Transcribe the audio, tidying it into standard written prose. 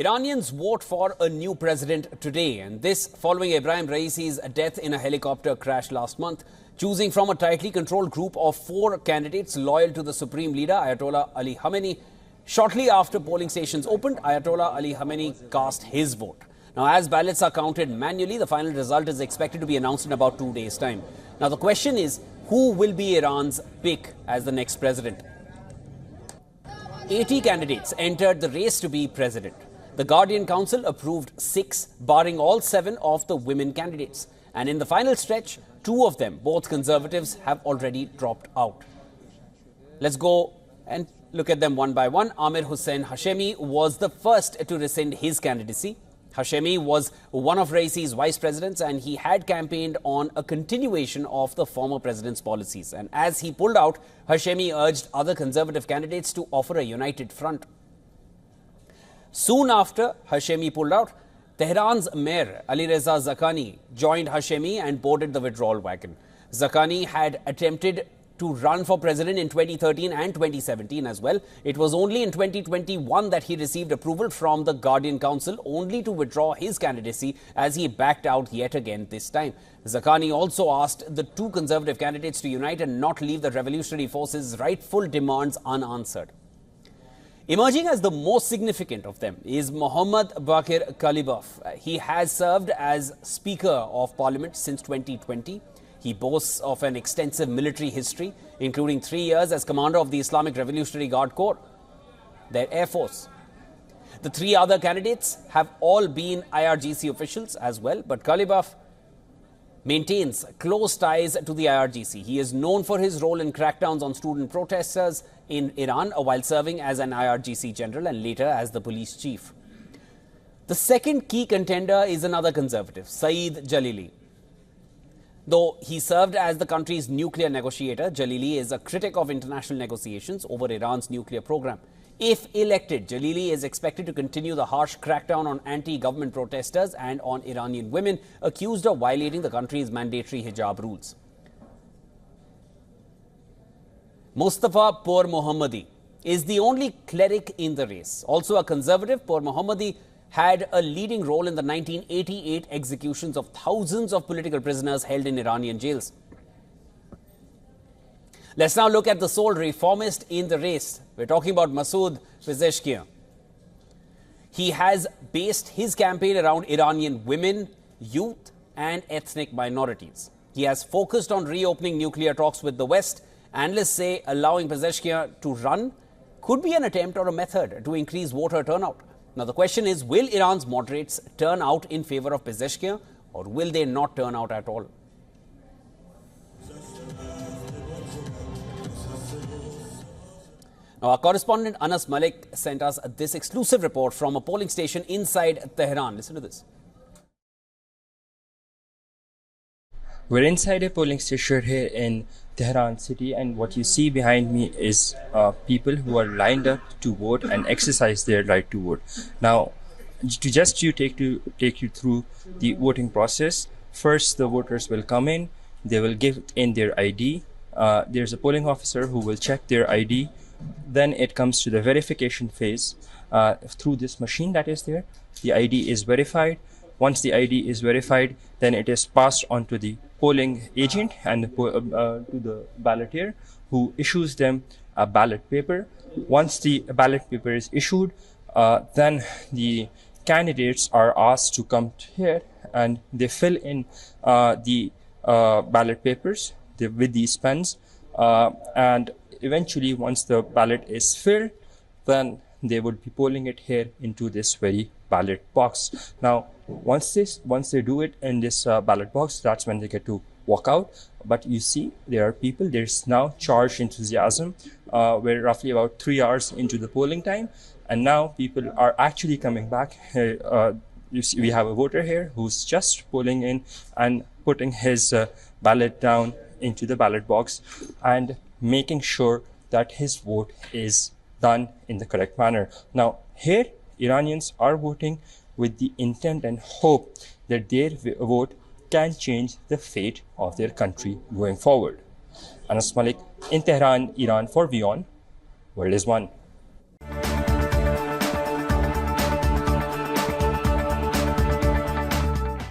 Iranians vote for a new president today, and this following Ibrahim Raisi's death in a helicopter crash last month, choosing from a tightly controlled group of 4 candidates loyal to the Supreme Leader, Ayatollah Ali Khamenei. Shortly after polling stations opened, Ayatollah Ali Khamenei cast his vote. Now, as ballots are counted manually, the final result is expected to be announced in about 2 days' time. Now, the question is, who will be Iran's pick as the next president? 80 candidates entered the race to be president. The Guardian Council approved 6, barring all 7 of the women candidates. And in the final stretch, 2 of them, both conservatives, have already dropped out. Let's go and look at them one by one. Amir Hussain Hashemi was the first to rescind his candidacy. Hashemi was one of Raisi's vice presidents, and he had campaigned on a continuation of the former president's policies. And as he pulled out, Hashemi urged other conservative candidates to offer a united front. Soon after Hashemi pulled out, Tehran's mayor Ali Reza Zakani joined Hashemi and boarded the withdrawal wagon. Zakani had attempted to run for president in 2013 and 2017 as well. It was only in 2021 that he received approval from the Guardian Council, only to withdraw his candidacy as he backed out yet again this time. Zakani also asked the 2 conservative candidates to unite and not leave the revolutionary forces' rightful demands unanswered. Emerging as the most significant of them is Mohammad Bakir Kalibaf. He has served as Speaker of Parliament since 2020. He boasts of an extensive military history, including 3 years as commander of the Islamic Revolutionary Guard Corps, their Air Force. The 3 other candidates have all been IRGC officials as well, but Kalibaf maintains close ties to the IRGC. He is known for his role in crackdowns on student protesters in Iran while serving as an IRGC general and later as the police chief. The second key contender is another conservative, Saeed Jalili. Though he served as the country's nuclear negotiator, Jalili is a critic of international negotiations over Iran's nuclear program. If elected, Jalili is expected to continue the harsh crackdown on anti-government protesters and on Iranian women accused of violating the country's mandatory hijab rules. Mustafa Por Mohammadi is the only cleric in the race. Also a conservative, Por Mohammadi had a leading role in the 1988 executions of thousands of political prisoners held in Iranian jails. Let's now look at the sole reformist in the race. We're talking about Masoud Pezeshkian. He has based his campaign around Iranian women, youth, and ethnic minorities. He has focused on reopening nuclear talks with the West. Analysts say allowing Pezeshkian to run could be an attempt or a method to increase voter turnout. Now, the question is, will Iran's moderates turn out in favor of Pezeshkian, or will they not turn out at all? Now, our correspondent Anas Malik sent us this exclusive report from a polling station inside Tehran. Listen to this. We're inside a polling station here in Tehran city, and what you see behind me is people who are lined up to vote and exercise their right to vote. Now, to take you through the voting process, first the voters will come in, they will give in their ID. There's a polling officer who will check their ID. Then it comes to the verification phase through this machine that is there. The ID is verified. Once the ID is verified, then it is passed on to the polling agent and to the balloteer, who issues them a ballot paper. Once the ballot paper is issued, then the candidates are asked to come here and they fill in the ballot papers with these pens, and eventually, once the ballot is filled, then they would be polling it here into this very ballot box. Now, once they do it in this ballot box, that's when they get to walk out. But you see, there are people. There's now charged enthusiasm. We're roughly about 3 hours into the polling time, and now people are actually coming back. You see, we have a voter here who's just polling in and putting his ballot down into the ballot box and making sure that his vote is done in the correct manner. Now, here, Iranians are voting with the intent and hope that their vote can change the fate of their country going forward. Anas Malik in Tehran, Iran for WION. World is One.